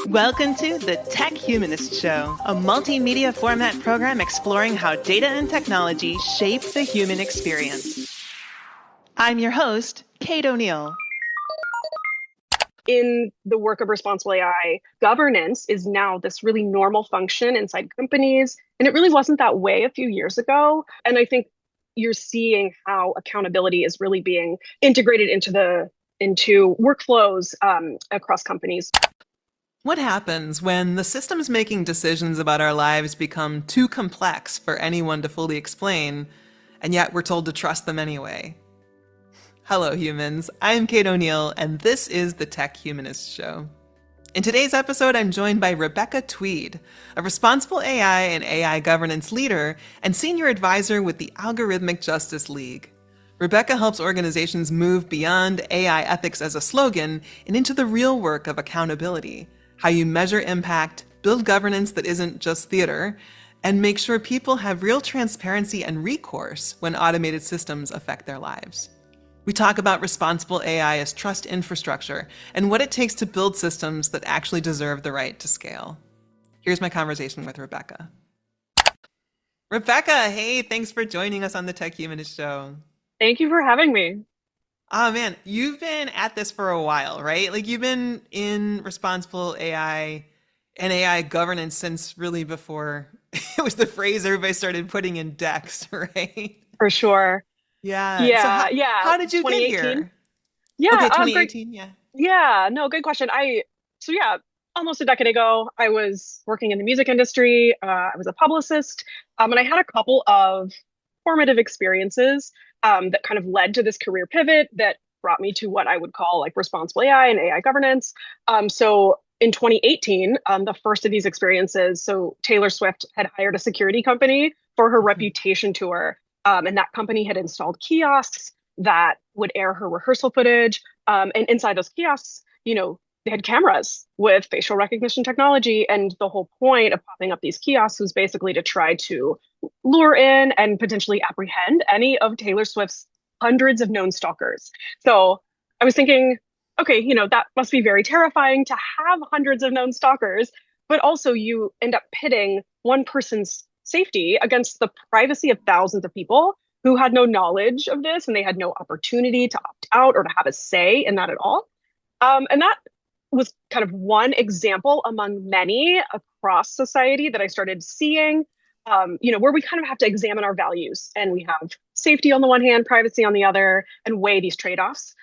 Welcome to the Tech Humanist Show, a multimedia format program exploring how data and technology shape the human experience. I'm your host, Kate O'Neill. In the work of responsible AI, governance is now this really normal function inside companies. And it really wasn't that way a few years ago. And I think you're seeing how accountability is really being integrated into workflows across companies. What happens when the systems making decisions about our lives become too complex for anyone to fully explain, and yet we're told to trust them anyway? Hello, humans. I'm Kate O'Neill, and this is the Tech Humanist Show. In today's episode, I'm joined by Rebekah Tweed, a responsible AI and AI governance leader and senior advisor with the Algorithmic Justice League. Rebekah helps organizations move beyond AI ethics as a slogan and into the real work of accountability, how you measure impact, build governance that isn't just theater, and make sure people have real transparency and recourse when automated systems affect their lives. We talk about responsible AI as trust infrastructure and what it takes to build systems that actually deserve the right to scale. Here's my conversation with Rebekah. Rebekah, hey, thanks for joining us on the Tech Humanist Show. Thank you for having me. Oh man, you've been at this for a while, right? Like you've been in responsible AI and AI governance since really before it was the phrase everybody started putting in decks, right? For sure. Yeah. How did you get here? Yeah. Okay, 2018, yeah. Yeah, no, good question. Almost a decade ago, I was working in the music industry. I was a publicist, and I had a couple of formative experiences that kind of led to this career pivot that brought me to what I would call like responsible AI and AI governance. So in 2018, the first of these experiences, so Taylor Swift had hired a security company for her reputation tour. And that company had installed kiosks that would air her rehearsal footage. And inside those kiosks, they had cameras with facial recognition technology. And the whole point of popping up these kiosks was basically to try to lure in and potentially apprehend any of Taylor Swift's hundreds of known stalkers. So I was thinking, okay, that must be very terrifying to have hundreds of known stalkers, but also you end up pitting one person's safety against the privacy of thousands of people who had no knowledge of this and they had no opportunity to opt out or to have a say in that at all. And that was kind of one example among many across society that I started seeing, where we kind of have to examine our values and we have safety on the one hand, privacy on the other, and weigh these trade-offs.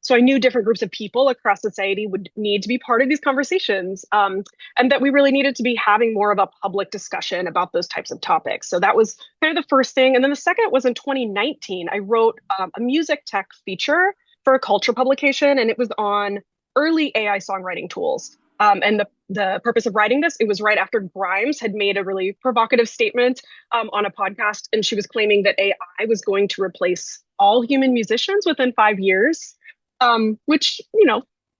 So I knew different groups of people across society would need to be part of these conversations, and that we really needed to be having more of a public discussion about those types of topics. So that was kind of the first thing. And then the second was in 2019, I wrote a music tech feature for a culture publication, and it was on early AI songwriting tools. And the purpose of writing this, it was right after Grimes had made a really provocative statement on a podcast, and she was claiming that AI was going to replace all human musicians within 5 years, which,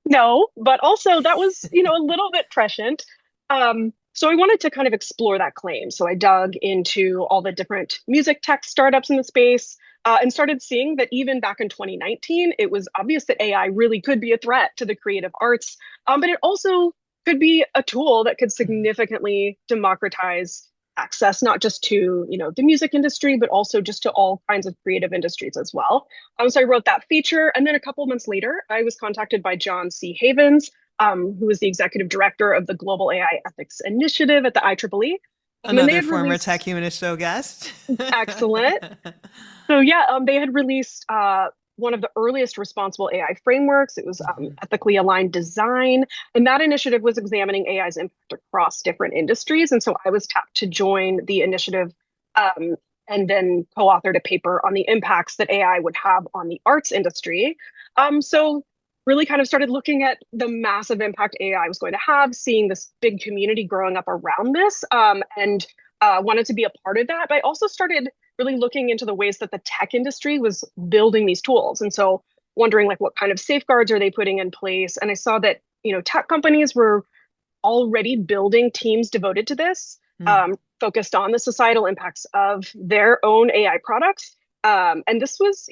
no, but also that was, a little bit prescient. So I wanted to kind of explore that claim. So I dug into all the different music tech startups in the space and started seeing that even back in 2019, it was obvious that AI really could be a threat to the creative arts, but it also could be a tool that could significantly democratize access, not just to, the music industry, but also just to all kinds of creative industries as well. So I wrote that feature. And then a couple months later, I was contacted by John C. Havens, who is the executive director of the Global AI Ethics Initiative at the IEEE. Another former Tech Humanist Show guest. Excellent. So they had released one of the earliest responsible AI frameworks. It was ethically aligned design. And that initiative was examining AI's impact across different industries. And so I was tapped to join the initiative and then co-authored a paper on the impacts that AI would have on the arts industry. So really kind of started looking at the massive impact AI was going to have, seeing this big community growing up around this, and wanted to be a part of that. But I also started really looking into the ways that the tech industry was building these tools. And so wondering like what kind of safeguards are they putting in place? And I saw that, tech companies were already building teams devoted to this, focused on the societal impacts of their own AI products. And this was,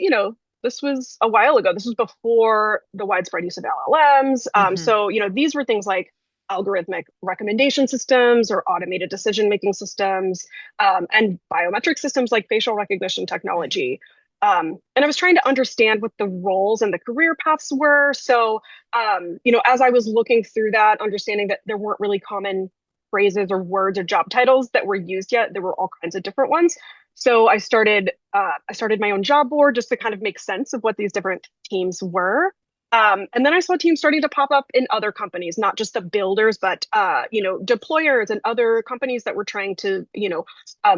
this was a while ago. This was before the widespread use of LLMs. So, these were things like algorithmic recommendation systems or automated decision-making systems, and biometric systems like facial recognition Right. technology. And I was trying to understand what the roles and the career paths were. So, as I was looking through that, understanding that there weren't really common phrases or words or job titles that were used yet, there were all kinds of different ones. So I started my own job board just to kind of make sense of what these different teams were. And then I saw teams starting to pop up in other companies, not just the builders, but deployers and other companies that were trying to,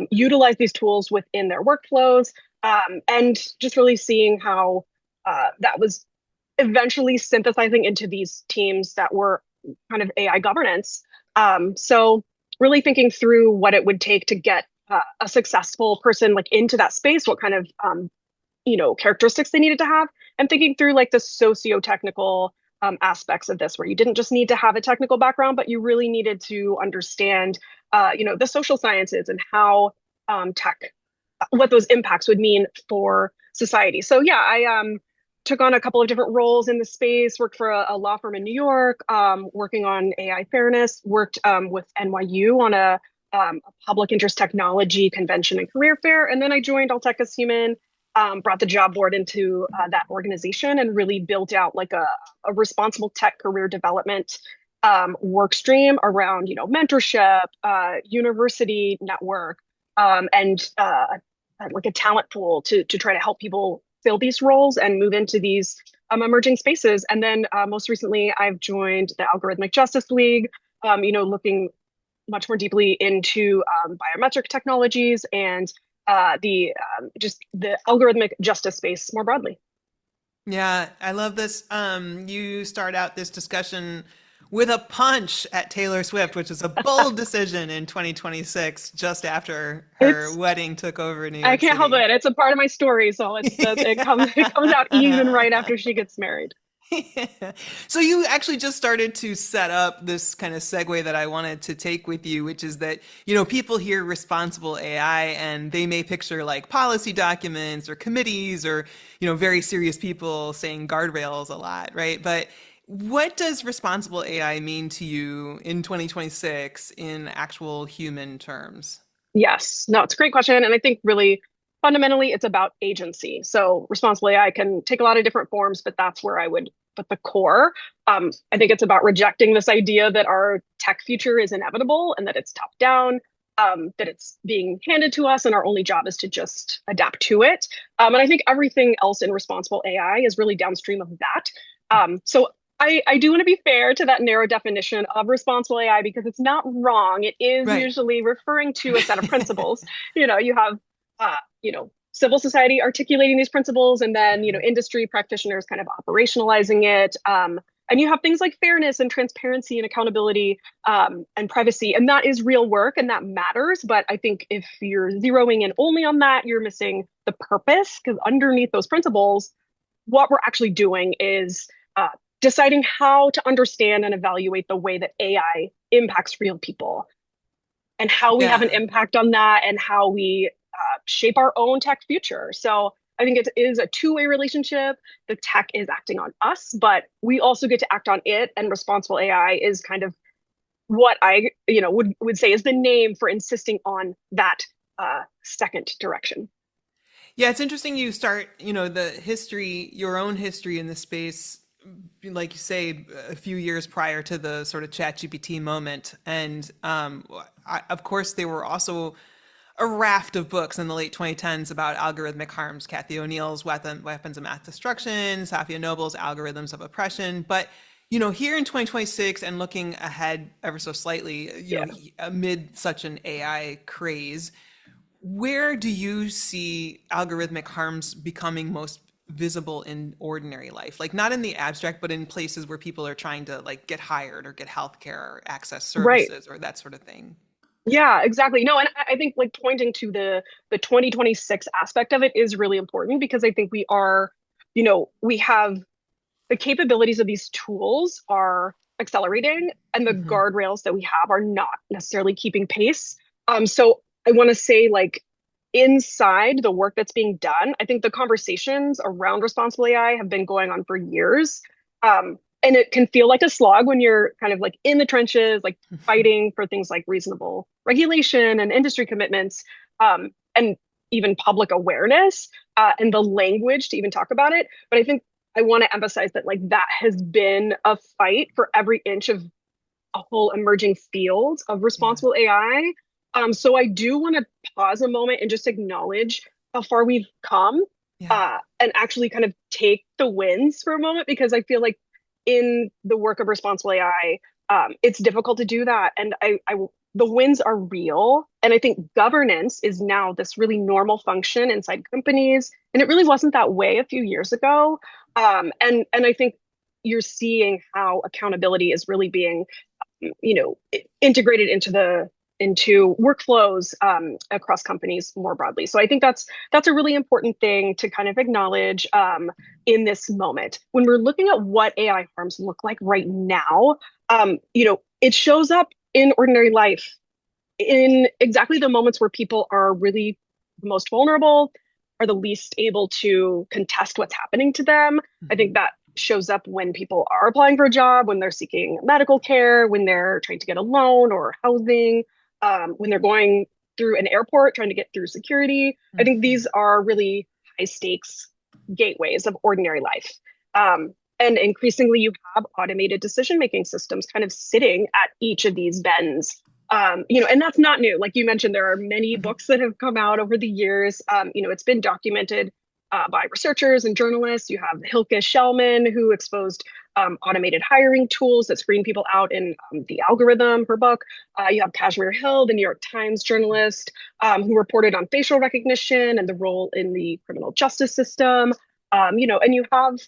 utilize these tools within their workflows, and just really seeing how that was eventually synthesizing into these teams that were kind of AI governance. So really thinking through what it would take to get a successful person like into that space, what kind of characteristics they needed to have, and thinking through like the socio-technical aspects of this, where you didn't just need to have a technical background, but you really needed to understand, the social sciences and how tech, what those impacts would mean for society. So yeah, I took on a couple of different roles in the space, worked for a law firm in New York, working on AI fairness, worked with NYU on a public interest technology convention and career fair. And then I joined All Tech is Human, brought the job board into that organization and really built out like a responsible tech career development work stream around, mentorship, university network, and like a talent pool to try to help people fill these roles and move into these emerging spaces. And then most recently, I've joined the Algorithmic Justice League, looking much more deeply into biometric technologies and the just the algorithmic justice space more broadly. Yeah, I love this. You start out this discussion with a punch at Taylor Swift, which is a bold decision in 2026, just after her It's wedding took over New I York can't help City. it. It's a part of my story, so it comes out even right after she gets married. So you actually just started to set up this kind of segue that I wanted to take with you, which is that, people hear responsible AI and they may picture like policy documents or committees or, very serious people saying guardrails a lot, right? But what does responsible AI mean to you in 2026 in actual human terms? Yes, no, it's a great question, and I think really fundamentally it's about agency. So responsible AI can take a lot of different forms, but that's where I would put the core. I think it's about rejecting this idea that our tech future is inevitable and that it's top down, that it's being handed to us, and our only job is to just adapt to it. And I think everything else in responsible AI is really downstream of that. So I do want to be fair to that narrow definition of responsible AI because it's not wrong. It is Right. usually referring to a set of principles. You have, civil society articulating these principles, and then, industry practitioners kind of operationalizing it. And you have things like fairness and transparency and accountability, and privacy. And that is real work and that matters. But I think if you're zeroing in only on that, you're missing the purpose because underneath those principles, what we're actually doing is deciding how to understand and evaluate the way that AI impacts real people and how we have an Yeah. impact on that and how we shape our own tech future. So I think it is a two-way relationship. The tech is acting on us, but we also get to act on it. And responsible AI is kind of what I, would say is the name for insisting on that second direction. Yeah, it's interesting you start, the history, your own history in the space, like you say, a few years prior to the sort of ChatGPT moment. And of course, there were also a raft of books in the late 2010s about algorithmic harms. Cathy O'Neill's Weapons of Math Destruction, Safia Noble's Algorithms of Oppression. But here in 2026 and looking ahead ever so slightly, Yeah. amid such an AI craze, where do you see algorithmic harms becoming most visible in ordinary life? Like not in the abstract, but in places where people are trying to like get hired or get healthcare or access Right. services or that sort of thing. Yeah, exactly. No, and I think like pointing to the 2026 aspect of it is really important because I think we have the capabilities of these tools are accelerating and the Hmm. guardrails that we have are not necessarily keeping pace. So I want to say like inside the work that's being done, I think the conversations around responsible AI have been going on for years. And it can feel like a slog when you're kind of like in the trenches, like fighting for things like reasonable regulation and industry commitments, and even public awareness, and the language to even talk about it. But I think I want to emphasize that like that has been a fight for every inch of a whole emerging field of Yeah. responsible AI. So I do want to pause a moment and just acknowledge how far we've come, Yeah. and actually kind of take the wins for a moment, because I feel like in the work of responsible AI, it's difficult to do that. And the wins are real. And I think governance is now this really normal function inside companies. And it really wasn't that way a few years ago. And I think you're seeing how accountability is really being, integrated into workflows, across companies more broadly. So I think that's a really important thing to kind of acknowledge, in this moment. When we're looking at what AI harms look like right now, it shows up in ordinary life in exactly the moments where people are really the most vulnerable, are the least able to contest what's happening to them. I think Mhm. that shows up when people are applying for a job, when they're seeking medical care, when they're trying to get a loan or housing, when they're going through an airport trying to get through security. I think these Mhm. are really high stakes gateways of ordinary life. And increasingly, you have automated decision making systems kind of sitting at each of these bends. And that's not new. Like you mentioned, there are many Mhm. books that have come out over the years. It's been documented, by researchers and journalists. You have Hilke Shellman, who exposed, automated hiring tools that screen people out in, The Algorithm, her book. You have Kashmir Hill, the New York Times journalist, who reported on facial recognition and the role in the criminal justice system. And you have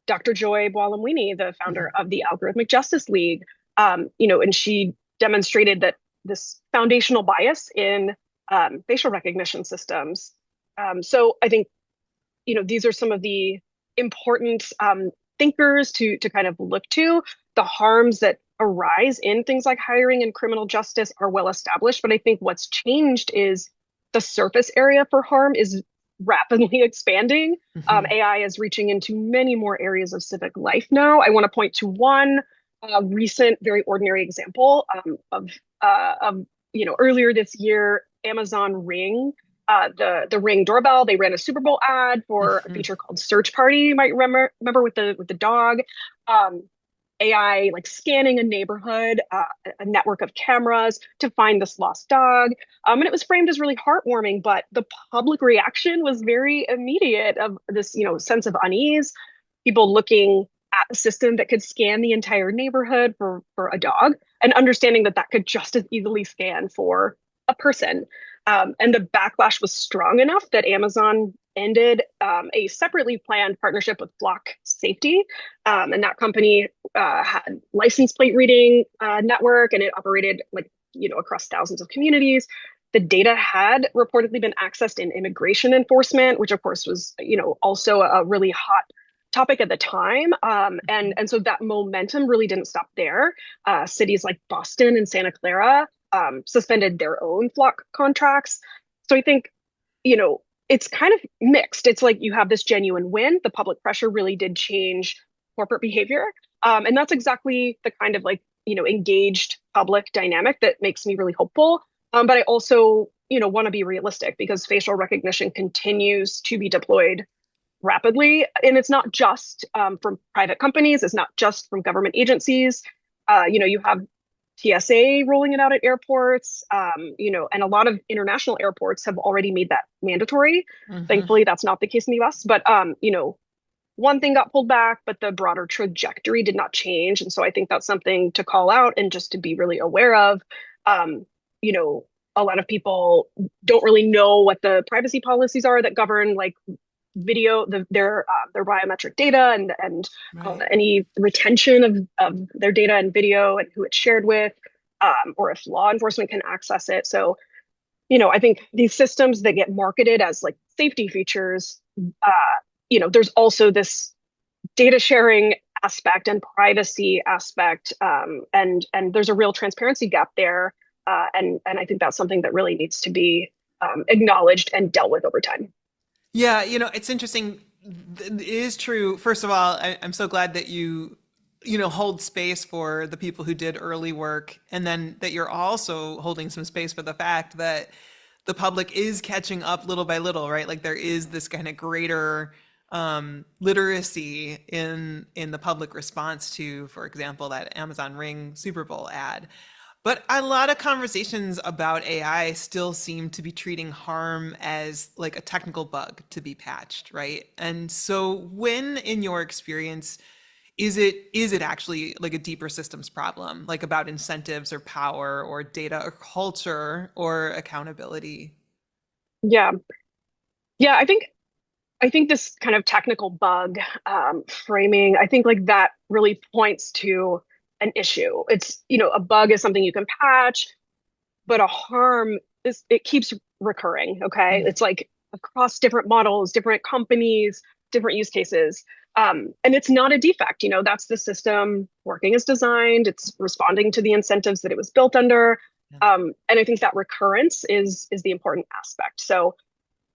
Dr. Joy Buolamwini, the founder Mhm. of the Algorithmic Justice League, and she demonstrated that this foundational bias in, facial recognition systems. So I think these are some of the important, thinkers to kind of look to. The harms that arise in things like hiring and criminal justice are well established, but I think what's changed is the surface area for harm is rapidly expanding. Mhm. AI is reaching into many more areas of civic life now. I want to point to one, recent, very ordinary example, of earlier this year, Amazon Ring, the Ring doorbell. They ran a Super Bowl ad for a Mhm. feature called Search Party. You might remember with the dog. Um, AI like scanning a neighborhood, a network of cameras to find this lost dog. And it was framed as really heartwarming, but the public reaction was very immediate of this, sense of unease. People looking at a system that could scan the entire neighborhood for a dog, and understanding that that could just as easily scan for a person. And the backlash was strong enough that Amazon ended, a separately planned partnership with Flock Safety. And that company, had license plate reading, network, and it operated like, across thousands of communities. The data had reportedly been accessed in immigration enforcement, which of course was, also a really hot topic at the time. And so that momentum really didn't stop there. Cities like Boston and Santa Clara, suspended their own Flock contracts. So I think, it's kind of mixed. It's like you have this genuine win. The public pressure really did change corporate behavior. And that's exactly the kind of like, engaged public dynamic that makes me really hopeful. But I also, want to be realistic, because facial recognition continues to be deployed rapidly. And it's not just, from private companies, it's not just from government agencies. You have TSA rolling it out at airports, and a lot of international airports have already made that mandatory. Mhm. Thankfully, that's not the case in the US. But, one thing got pulled back, but the broader trajectory did not change. And so I think that's something to call out and just to be really aware of. Um, you know, a lot of people don't really know what the privacy policies are that govern like video, their biometric data, and Right. any retention of their data and video and who it's shared with, or if law enforcement can access it. So, I think these systems that get marketed as like safety features, there's also this data sharing aspect and privacy aspect, and there's a real transparency gap there, and I think that's something that really needs to be, acknowledged and dealt with over time. Yeah, it's interesting. It is true. First of all, I'm so glad that you hold space for the people who did early work, and then that you're also holding some space for the fact that the public is catching up little by little, right? Like there is this kind of greater literacy in the public response to, for example, that Amazon Ring Super Bowl ad. But a lot of conversations about AI still seem to be treating harm as like a technical bug to be patched, right? And so when, in your experience, is it actually like a deeper systems problem, like about incentives or power or data or culture or accountability? Yeah. Yeah, I think this kind of technical bug framing, I think like that really points to an issue. It's, a bug is something you can patch, but a harm is it keeps recurring. Okay. Mm. It's like across different models, different companies, different use cases. And it's not a defect, that's the system working as designed. It's responding to the incentives that it was built under. Yeah. And I think that recurrence is the important aspect. So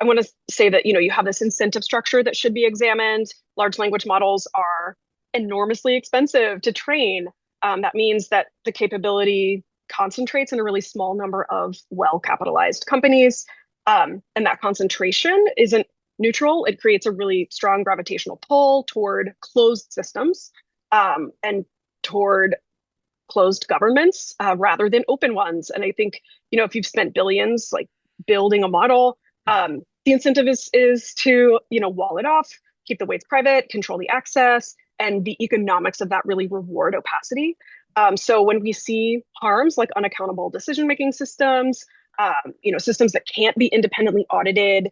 I want to say that, you have this incentive structure that should be examined. Large language models are enormously expensive to train. That means that the capability concentrates in a really small number of well-capitalized companies. And that concentration isn't neutral. It creates a really strong gravitational pull toward closed systems, and toward closed governments, rather than open ones. And I think, if you've spent billions like building a model, the incentive is to, wall it off, keep the weights private, control the access, and the economics of that really reward opacity. So when we see harms like unaccountable decision-making systems, systems that can't be independently audited,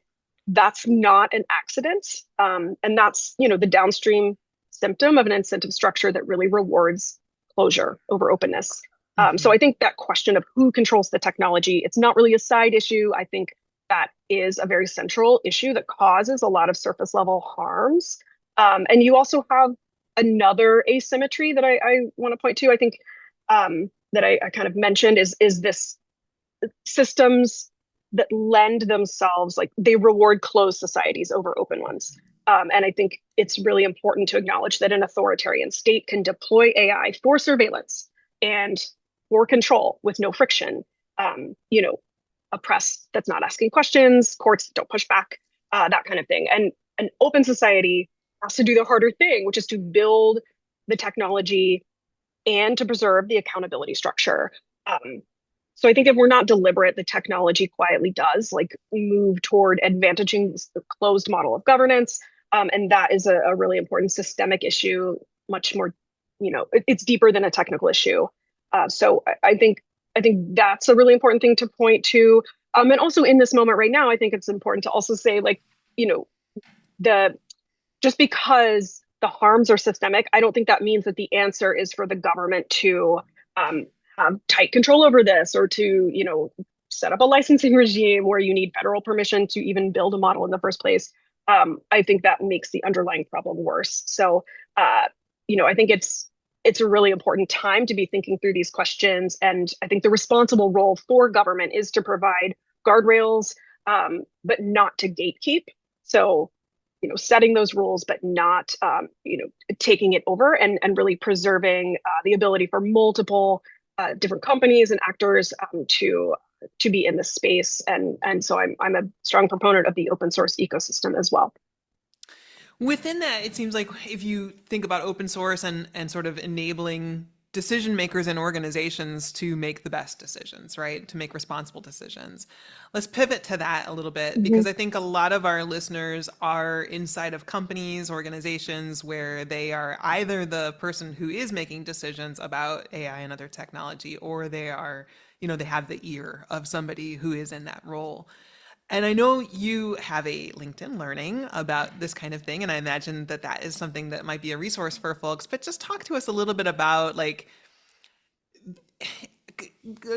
that's not an accident. And that's, the downstream symptom of an incentive structure that really rewards closure over openness. So Mhm. I think that question of who controls the technology, it's not really a side issue. I think that is a very central issue that causes a lot of surface level harms. And you also have another asymmetry that I want to point to. I think that I kind of mentioned is this systems that lend themselves, like they reward closed societies over open ones. And I think it's really important to acknowledge that an authoritarian state can deploy AI for surveillance and for control with no friction. A press that's not asking questions, courts that don't push back, that kind of thing. And an open society has to do the harder thing, which is to build the technology and to preserve the accountability structure. So I think if we're not deliberate, the technology quietly does like move toward advantaging the closed model of governance. And that is a really important systemic issue, much more, it's deeper than a technical issue. So I think that's a really important thing to point to. And also in this moment right now, I think it's important to also say like, you know, the just because the harms are systemic, I don't think that means that the answer is for the government to have tight control over this or to, set up a licensing regime where you need federal permission to even build a model in the first place. I think that makes the underlying problem worse. So, I think it's a really important time to be thinking through these questions. And I think the responsible role for government is to provide guardrails, but not to gatekeep. So, setting those rules, but not, taking it over and really preserving the ability for multiple different companies and actors to be in this space. And so I'm a strong proponent of the open source ecosystem as well. Within that, it seems like if you think about open source and sort of enabling decision makers and organizations to make the best decisions, right? To make responsible decisions. Let's pivot to that a little bit Mhm. because I think a lot of our listeners are inside of companies, organizations where they are either the person who is making decisions about AI and other technology, or they are, they have the ear of somebody who is in that role. And I know you have a LinkedIn Learning about this kind of thing, and I imagine that that is something that might be a resource for folks. But just talk to us a little bit about like,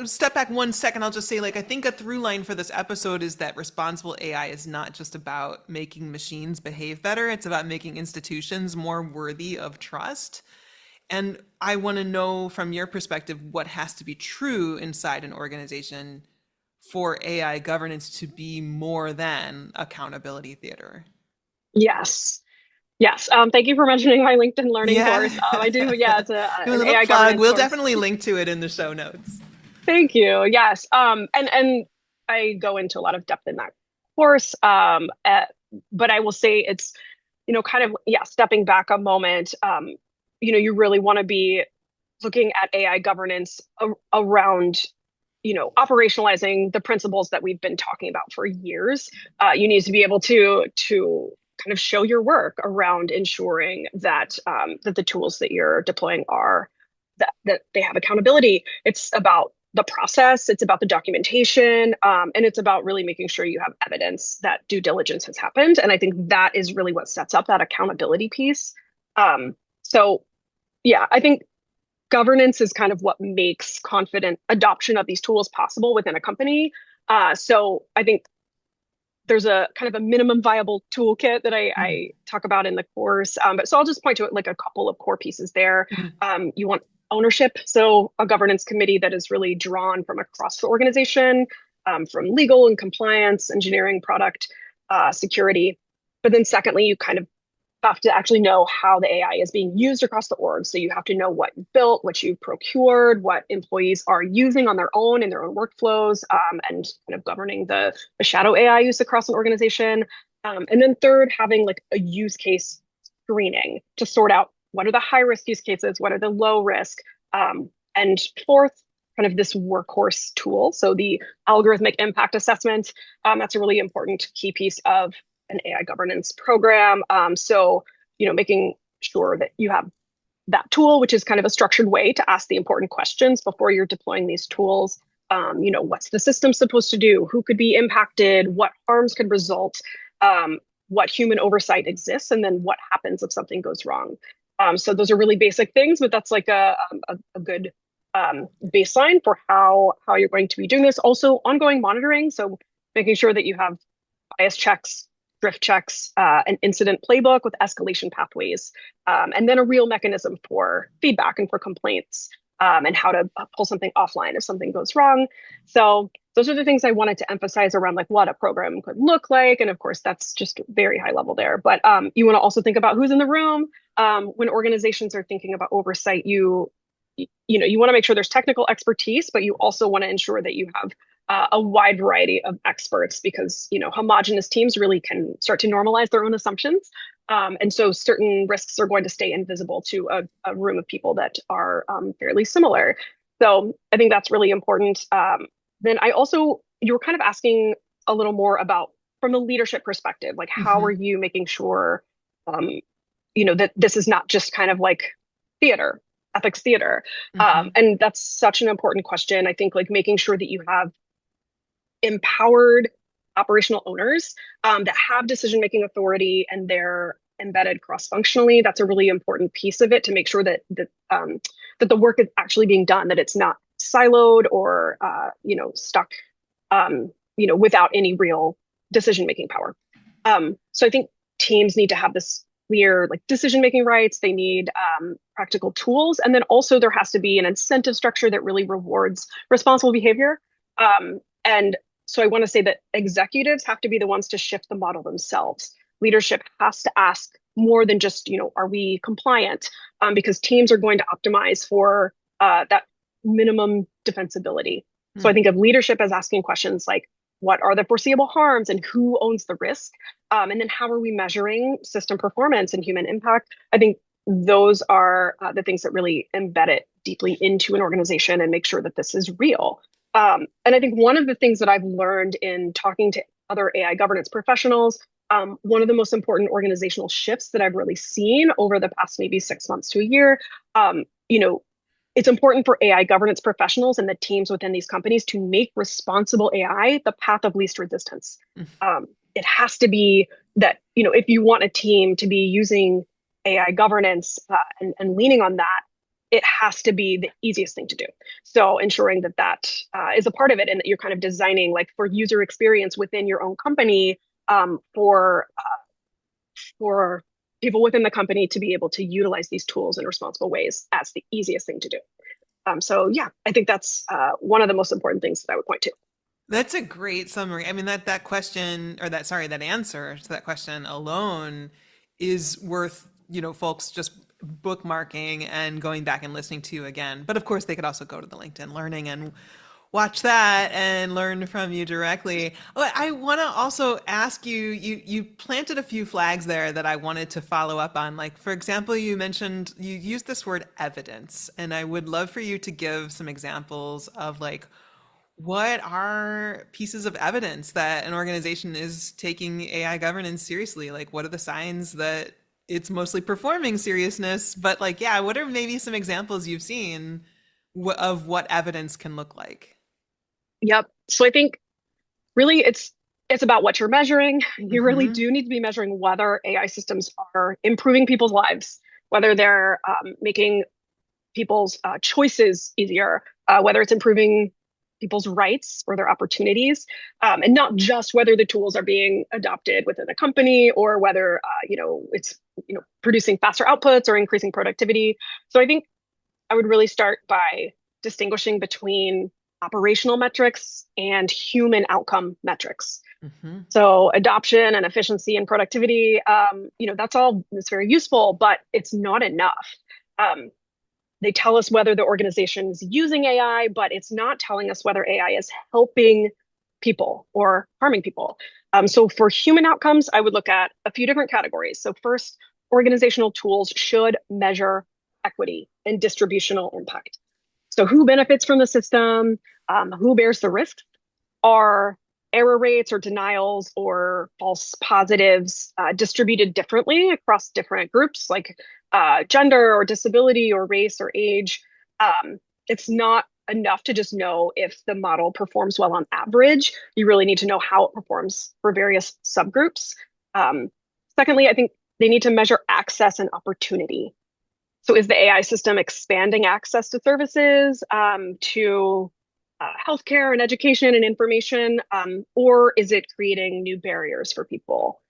step back one second. I'll just say, like, I think a through line for this episode is that responsible AI is not just about making machines behave better, it's about making institutions more worthy of trust. And I want to know from your perspective what has to be true inside an organization for AI governance to be more than accountability theater. Yes. Yes. Thank you for mentioning my LinkedIn Learning Yeah. course. I do. Yeah, it's Do a an little AI plug. governance We'll course. definitely link to it in the show notes. Thank you. Yes. And I go into a lot of depth in that course. But I will say it's, kind of, yeah, stepping back a moment. You really want to be looking at AI governance around, operationalizing the principles that we've been talking about for years. You need to be able to kind of show your work around ensuring that the tools that you're deploying are that they have accountability. It's about the process, it's about the documentation, and it's about really making sure you have evidence that due diligence has happened. And I think that is really what sets up that accountability piece. So yeah, I think governance is kind of what makes confident adoption of these tools possible within a company. So I think there's a kind of a minimum viable toolkit that I talk about in the course. But so I'll just point to it like a couple of core pieces there. Mhm. You want ownership, so a governance committee that is really drawn from across the organization, from legal and compliance, engineering, product, security. But then secondly, you kind of have to actually know how the AI is being used across the org. So you have to know what you built, what you procured, what employees are using on their own in their own workflows, and kind of governing the shadow AI use across an organization. And then third, having like a use case screening to sort out what are the high risk use cases, what are the low risk. And fourth, kind of this workhorse tool. So the algorithmic impact assessment, that's a really important key piece of an AI governance program. So, making sure that you have that tool, which is kind of a structured way to ask the important questions before you're deploying these tools. What's the system supposed to do? Who could be impacted? What harms could result? What human oversight exists? And then what happens if something goes wrong? So those are really basic things, but that's like a good baseline for how you're going to be doing this. Also, ongoing monitoring. So making sure that you have bias checks, drift checks, an incident playbook with escalation pathways, and then a real mechanism for feedback and for complaints, and how to pull something offline if something goes wrong. So those are the things I wanted to emphasize around like what a program could look like. And of course, that's just very high level there. But you want to also think about who's in the room. When organizations are thinking about oversight, you want to make sure there's technical expertise, but you also want to ensure that you have a wide variety of experts because homogenous teams really can start to normalize their own assumptions, and so certain risks are going to stay invisible to a room of people that are fairly similar. So I think that's really important. Then you were kind of asking a little more about from a leadership perspective, like how are Mhm. you making sure um, that this is not just kind of like theater, ethics theater. Mhm. And that's such an important question. I think like making sure that you have empowered operational owners that have decision making authority and they're embedded cross functionally. That's a really important piece of it to make sure that the work is actually being done, that it's not siloed or stuck without any real decision making power. So I think teams need to have this clear like decision making rights. They need practical tools, and then also there has to be an incentive structure that really rewards responsible behavior. And so I want to say that executives have to be the ones to shift the model themselves. Leadership has to ask more than just, are we compliant? Because teams are going to optimize for that minimum defensibility. So I Mm. think of leadership as asking questions like, what are the foreseeable harms and who owns the risk? And then how are we measuring system performance and human impact? I think those are the things that really embed it deeply into an organization and make sure that this is real. And I think one of the things that I've learned in talking to other AI governance professionals, one of the most important organizational shifts that I've really seen over the past maybe 6 months to a year, um, you know, it's important for AI governance professionals and the teams within these companies to make responsible AI the path of least resistance. Mm. It has to be that, if you want a team to be using AI governance and leaning on that, it has to be the easiest thing to do. So ensuring that is a part of it and that you're kind of designing like for user experience within your own company, for people within the company to be able to utilize these tools in responsible ways as the easiest thing to do. So yeah, I think that's one of the most important things that I would point to. That's a great summary. I mean, that question, or that, sorry, that answer to that question alone is worth, folks just bookmarking and going back and listening to again. But of course, they could also go to the LinkedIn Learning and watch that and learn from you directly. Oh, I want to also ask you, you planted a few flags there that I wanted to follow up on. Like, for example, you mentioned you used this word evidence, and I would love for you to give some examples of like what are pieces of evidence that an organization is taking AI governance seriously? Like, what are the signs that it's mostly performing seriousness? But like, yeah, what are maybe some examples you've seen of what evidence can look like? Yep. So I think really it's about what you're measuring. You really Hmm. do need to be measuring whether AI systems are improving people's lives, whether they're making people's choices easier, whether it's improving people's rights or their opportunities, and not just whether the tools are being adopted within a company or whether it's producing faster outputs or increasing productivity. So I think I would really start by distinguishing between operational metrics and human outcome metrics. Hmm. So adoption and efficiency and productivity, that's very useful, but it's not enough. Um, they tell us whether the organization is using AI, but it's not telling us whether AI is helping people or harming people. So for human outcomes, I would look at a few different categories. So first, organizational tools should measure equity and distributional impact. So who benefits from the system? Who bears the risk? Are error rates or denials or false positives distributed differently across different groups, like gender or disability or race or age? It's not enough to just know if the model performs well on average. You really need to know how it performs for various subgroups. Um, Secondly, I think they need to measure access and opportunity. So is the AI system expanding access to services, to healthcare and education and information, or is it creating new barriers for people?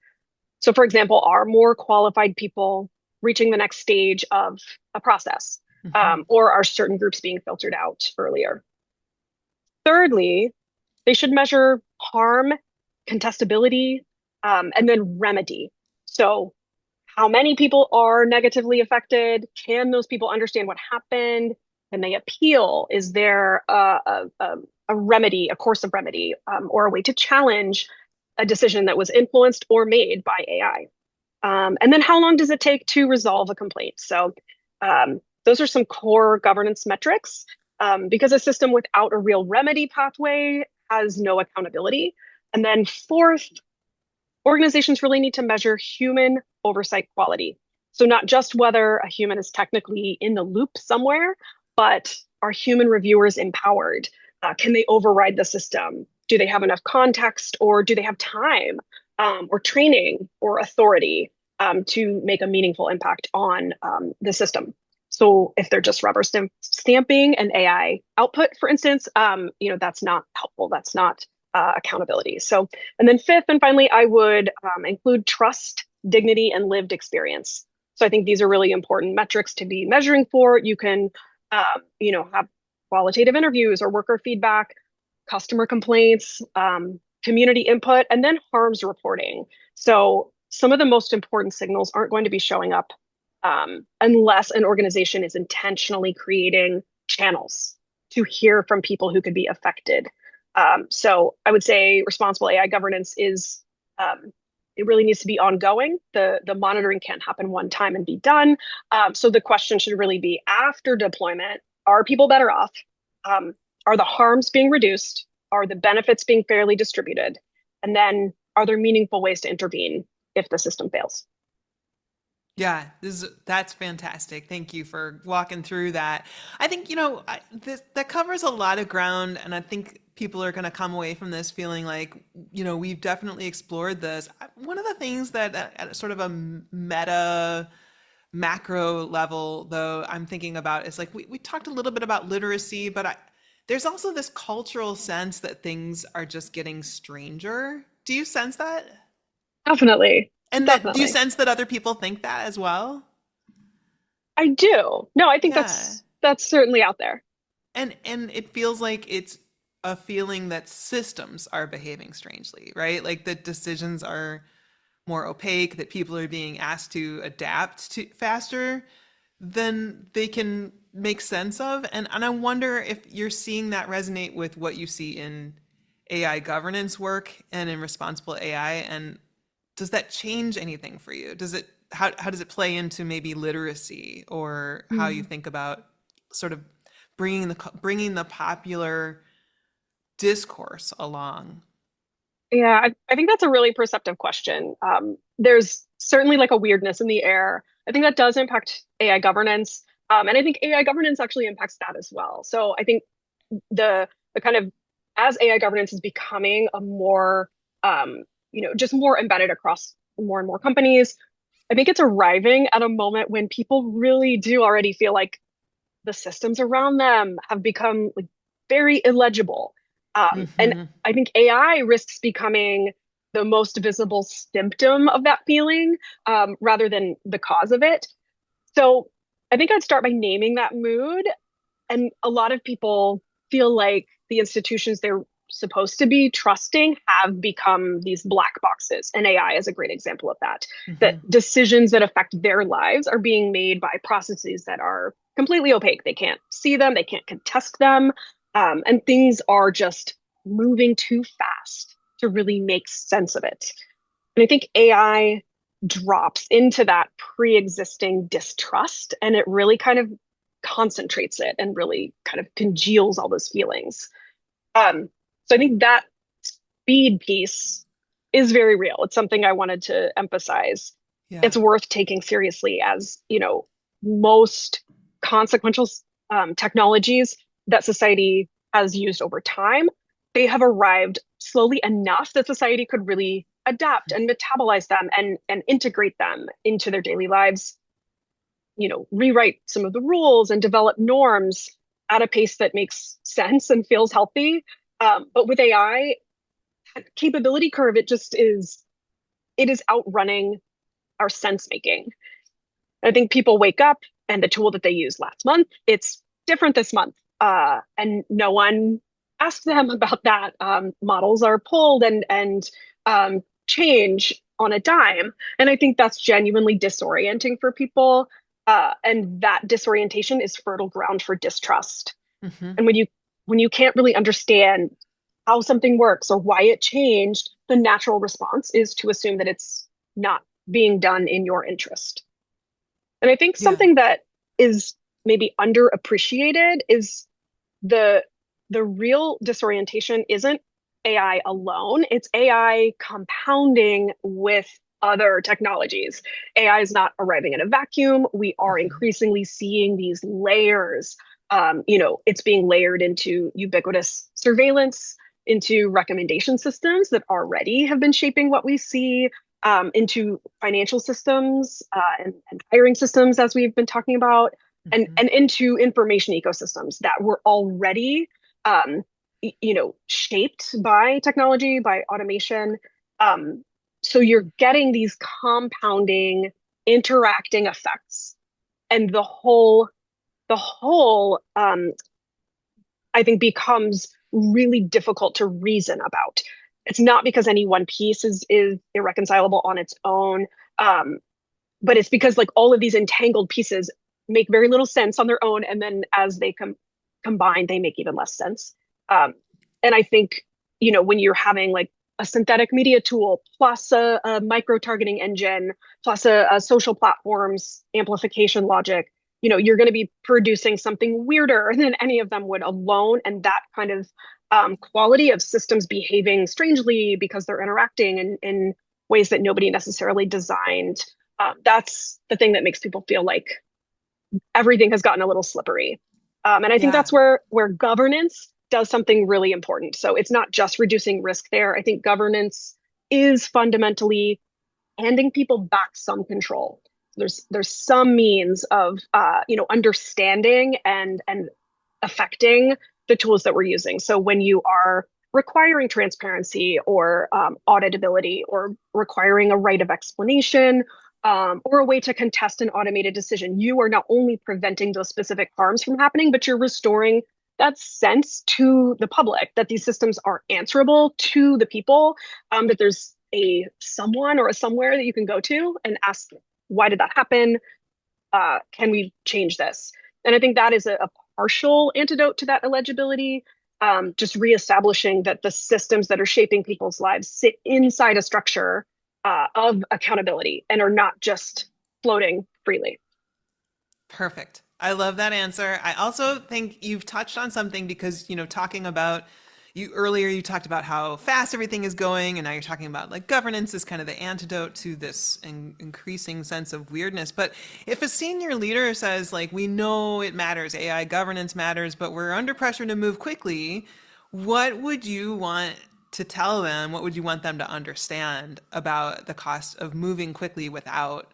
So, for example, are more qualified people reaching the next stage of a process, Hmm. or are certain groups being filtered out earlier? Thirdly, they should measure harm, contestability, and then remedy. So, how many people are negatively affected? Can those people understand what happened? Can they appeal? Is there a remedy, a course of remedy, or a way to challenge a decision that was influenced or made by AI? And then how long does it take to resolve a complaint? So those are some core governance metrics, because a system without a real remedy pathway has no accountability. And then fourth, organizations really need to measure human oversight quality. So, not just whether a human is technically in the loop somewhere, but are human reviewers empowered? Can they override the system? Do they have enough context, or do they have time, or training, or authority to make a meaningful impact on the system? So, if they're just rubber stamping an AI output, for instance, that's not helpful. That's not accountability. So, and then fifth and finally, I would include trust, dignity, and lived experience. So I think these are really important metrics to be measuring for. You can, have qualitative interviews or worker feedback, customer complaints, community input, and then harms reporting. So some of the most important signals aren't going to be showing up unless an organization is intentionally creating channels to hear from people who could be affected. So I would say responsible AI governance is it really needs to be ongoing. The monitoring can't happen one time and be done. So the question should really be after deployment: are people better off? Um, are the harms being reduced? Are the benefits being fairly distributed? And then are there meaningful ways to intervene if the system fails? Yeah, that's fantastic. Thank you for walking through that. I think, that covers a lot of ground, and I think people are going to come away from this feeling like, we've definitely explored this. One of the things that at sort of a meta macro level, though, I'm thinking about is like we talked a little bit about literacy, but there's also this cultural sense that things are just getting stranger. Do you sense that? Definitely. And that do you Definitely. sense that other people think that as well? I do. No, I think Yeah. that's certainly out there. And it feels like it's a feeling that systems are behaving strangely, right? Like the decisions are more opaque, that people are being asked to adapt to faster than they can make sense of. And I wonder if you're seeing that resonate with what you see in AI governance work and in responsible AI. And does that change anything for you? How does it play into maybe literacy or how you Mm. think about sort of bringing the popular discourse along? Yeah, I think that's a really perceptive question. There's certainly like a weirdness in the air. I think that does impact AI governance. And I think AI governance actually impacts that as well. So I think the kind of as AI governance is becoming a more just more embedded across more and more companies, I think it's arriving at a moment when people really do already feel like the systems around them have become like very illegible. And Hmm. I think AI risks becoming the most visible symptom of that feeling, rather than the cause of it. So I think I'd start by naming that mood. And a lot of people feel like the institutions they're supposed to be trusting have become these black boxes. And AI is a great example of that. That Hmm. decisions that affect their lives are being made by processes that are completely opaque. They can't see them, they can't contest them. And things are just moving too fast to really make sense of it. And I think AI drops into that pre-existing distrust and it really kind of concentrates it and really kind of congeals all those feelings. So I think that speed piece is very real. It's something I wanted to emphasize. Yeah. It's worth taking seriously as, most consequential technologies that society has used over time, they have arrived slowly enough that society could really adapt and metabolize them and integrate them into their daily lives, rewrite some of the rules and develop norms at a pace that makes sense and feels healthy. But with AI, capability curve, it is outrunning our sense making. I think people wake up and the tool that they used last month, it's different this month. And no one asked them about that. Models are pulled and change on a dime. And I think that's genuinely disorienting for people. And that disorientation is fertile ground for distrust. Hmm. And when you can't really understand how something works or why it changed, the natural response is to assume that it's not being done in your interest. And I think Yeah. something that is maybe underappreciated is the the real disorientation isn't AI alone, it's AI compounding with other technologies. AI is not arriving in a vacuum. We are Hmm. increasingly seeing these layers. It's being layered into ubiquitous surveillance, into recommendation systems that already have been shaping what we see, into financial systems and hiring systems, as we've been talking about, Hmm. and into information ecosystems that were already shaped by technology, by automation. Um, so you're getting these compounding, interacting effects, and the whole I think becomes really difficult to reason about. It's not because any one piece is irreconcilable on its own, um, but it's because like all of these entangled pieces make very little sense on their own, and then as they combine, they make even less sense. Um, and I think when you're having like a synthetic media tool plus a micro targeting engine plus a social platforms amplification logic, you're going to be producing something weirder than any of them would alone, and that kind of quality of systems behaving strangely because they're interacting in ways that nobody necessarily designed. That's the thing that makes people feel like everything has gotten a little slippery. And I think Yeah. that's where governance does something really important. So it's not just reducing risk there. I think governance is fundamentally handing people back some control. There's some means of understanding and affecting the tools that we're using. So when you are requiring transparency or auditability or requiring a right of explanation, or a way to contest an automated decision, you are not only preventing those specific harms from happening, but you're restoring that sense to the public that these systems are answerable to the people, that there's a someone or a somewhere that you can go to and ask, why did that happen? Can we change this? And I think that is a partial antidote to that illegibility. Just reestablishing that the systems that are shaping people's lives sit inside a structure of accountability and are not just floating freely. Perfect. I love that answer. I also think you've touched on something because, talking about you earlier, you talked about how fast everything is going, and now you're talking about like governance is kind of the antidote to this increasing sense of weirdness. But if a senior leader says, like, we know it matters, AI governance matters, but we're under pressure to move quickly, what would you want to tell them? What would you want them to understand about the cost of moving quickly without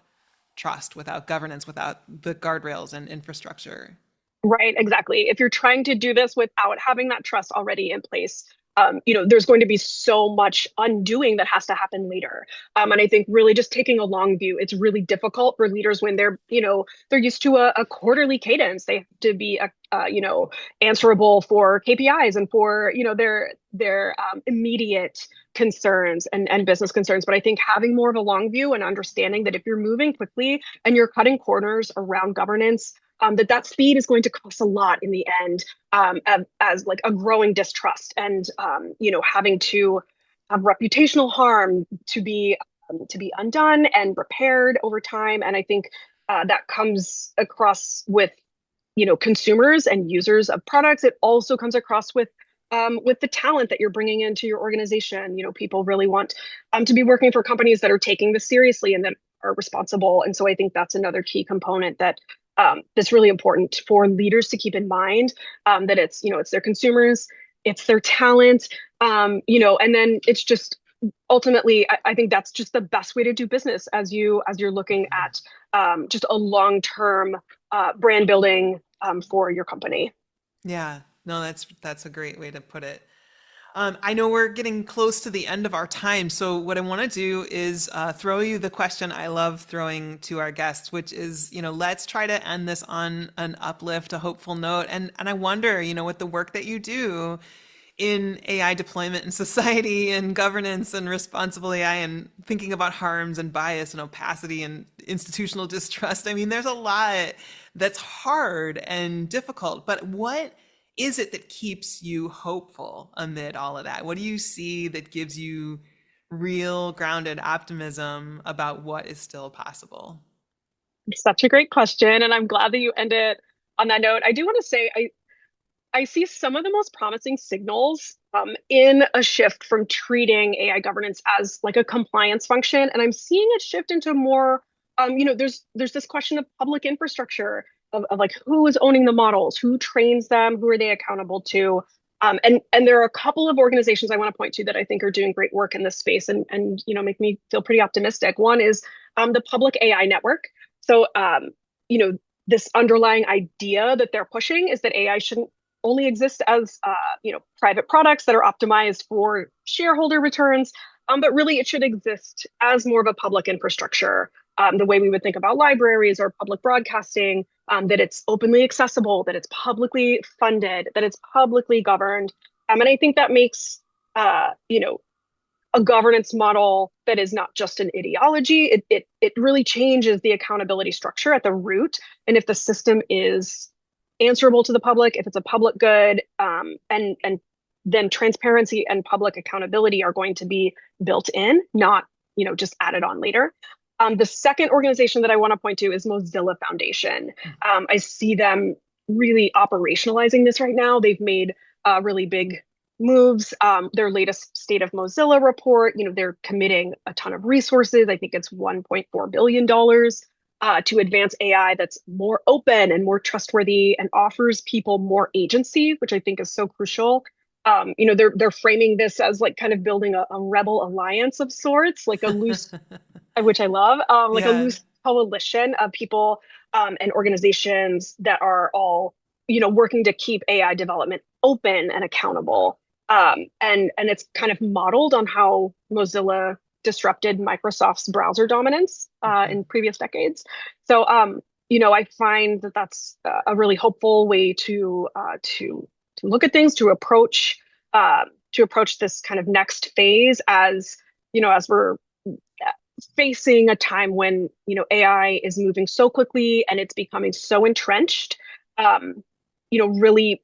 trust, without governance, without the guardrails and infrastructure? Right, exactly. If you're trying to do this without having that trust already in place, there's going to be so much undoing that has to happen later. And I think really just taking a long view, it's really difficult for leaders when they're used to a quarterly cadence. They have to be, answerable for KPIs and for, their immediate concerns and business concerns. But I think having more of a long view and understanding that if you're moving quickly and you're cutting corners around governance, that speed is going to cost a lot in the end, as like a growing distrust and having to have reputational harm to be undone and repaired over time. And I think that comes across with consumers and users of products. It also comes across with the talent that you're bringing into your organization. People really want to be working for companies that are taking this seriously and that are responsible. And so I think that's another key component that's really important for leaders to keep in mind, that it's their consumers, it's their talent, and then it's just ultimately, I think that's just the best way to do business as you're looking at just a long-term brand building for your company. Yeah, no, that's a great way to put it. I know we're getting close to the end of our time, so what I want to do is throw you the question I love throwing to our guests, which is, let's try to end this on an uplift, a hopeful note. And I wonder, with the work that you do in AI deployment in society and governance and responsible AI and thinking about harms and bias and opacity and institutional distrust, I mean, there's a lot that's hard and difficult, but what is it that keeps you hopeful amid all of that? What do you see that gives you real grounded optimism about what is still possible? Such a great question, and I'm glad that you ended on that note. I do want to say I see some of the most promising signals in a shift from treating AI governance as like a compliance function, and I'm seeing it shift into more. There's this question of public infrastructure of like who is owning the models, who trains them, who are they accountable to, and there are a couple of organizations I want to point to that I think are doing great work in this space and make me feel pretty optimistic. One is the Public AI Network. So this underlying idea that they're pushing is that AI shouldn't only exist as private products that are optimized for shareholder returns, but really it should exist as more of a public infrastructure, the way we would think about libraries or public broadcasting, that it's openly accessible, that it's publicly funded, that it's publicly governed. And I think that makes a governance model that is not just an ideology. It really changes the accountability structure at the root. And if the system is answerable to the public, if it's a public good, and then transparency and public accountability are going to be built in, not just added on later. The second organization that I want to point to is Mozilla Foundation. I see them really operationalizing this right now. They've made really big moves. Their latest State of Mozilla report, they're committing a ton of resources. I think it's $1.4 billion to advance AI that's more open and more trustworthy and offers people more agency, which I think is so crucial. They're framing this as like kind of building a rebel alliance of sorts, like a loose, which I love, like a Yeah. loose coalition of people and organizations that are all, working to keep AI development open and accountable. And it's kind of modeled on how Mozilla disrupted Microsoft's browser dominance in previous decades. So, I find that that's a really hopeful way to look at things, to approach this kind of next phase as as we're facing a time when, AI is moving so quickly and it's becoming so entrenched, really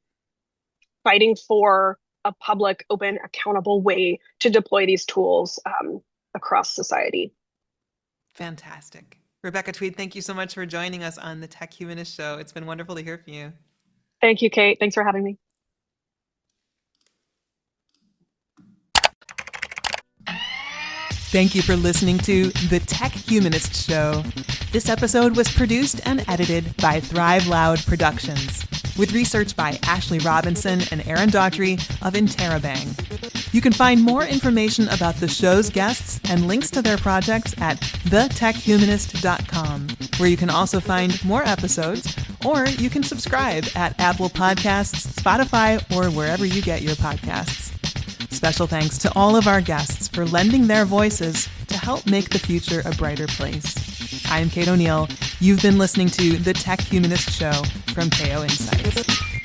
fighting for a public, open, accountable way to deploy these tools across society. Fantastic. Rebekah Tweed, thank you so much for joining us on the Tech Humanist Show. It's been wonderful to hear from you. Thank you, Kate. Thanks for having me. Thank you for listening to the Tech Humanist Show. This episode was produced and edited by Thrive Loud Productions, with research by Ashley Robinson and Aaron Daughtry of Interrobang. You can find more information about the show's guests and links to their projects at thetechhumanist.com, where you can also find more episodes, or you can subscribe at Apple Podcasts, Spotify, or wherever you get your podcasts. Special thanks to all of our guests for lending their voices to help make the future a brighter place. I'm Kate O'Neill. You've been listening to the Tech Humanist Show from KO Insights.